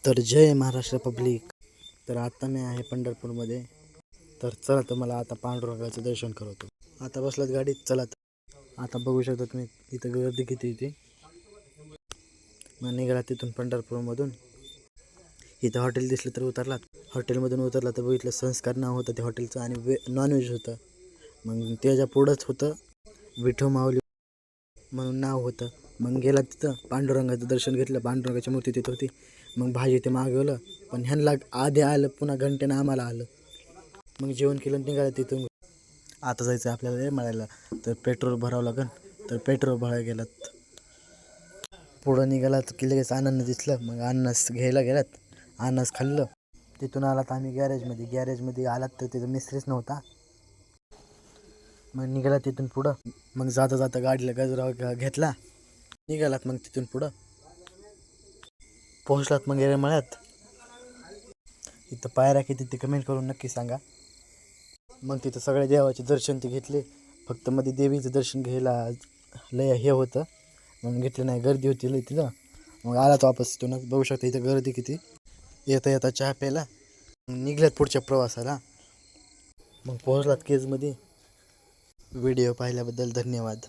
तर जय महाराष्ट्र पब्लिक. तर आता मी आहे पंढरपूरमध्ये. तर चला तुम्हाला आता पांडुरंगाचं दर्शन करवतो. आता बसलात गाडीत, चला. आता बघू शकता तुम्ही इथं गर्दी किती येते. मग निघाला तिथून पंढरपूरमधून. इथं हॉटेल दिसलं तर उतरलात. हॉटेलमधून उतरला तर बघितलं संस्कार नाव होतं ते हॉटेलचं आणि नॉनव्हेज होतं. मग त्याच्या पुढंच होतं विठो माऊली म्हणून नाव होतं. मग गेला तिथं पांडुरंगाचं दर्शन घेतलं. पांडुरंगाची मूर्ती तिथं होती. मग भाजी ते मागवलं, पण ह्यांना आधी आलं, पुन्हा घंट्यानं आम्हाला आलं. मग जेवण केलं निघालं तिथून. आता जायचं आपल्याला येरमाळ्याला. तर पेट्रोल भरावं लागेल. तर पेट्रोल भरायला गेलात. पुढं निघालात की लगेच अनन्स दिसलं. मग अनन्स घ्यायला गेलात. अनन्स खाल्लं. तिथून आलात आम्ही गॅरेजमध्ये आलात तर तिथं मिस्त्रीच नव्हता. मग निघाला तिथून पुढं. मग जाता जाता गाडीला गजरा घेतला. निघालात मग तिथून पुढं पोहोचलात मग येरमाळ्यात. इथं पायऱ्या किती ते कमेंट करून नक्की सांगा. मग तिथं सगळ्या देवाचे दर्शन ते घेतले. फक्त मध्ये देवीचं दर्शन घ्यायला लय हे होतं, मग घेतलं नाही. गर्दी होती लय तिथं. मग आलाच वापस तिथूनच. बघू शकता इथं गर्दी किती. येता येता चहा प्यायला. निघल्यात पुढच्या प्रवासाला. मग पोहोचलात केजमध्ये. व्हिडिओ पाहिल्याबद्दल धन्यवाद.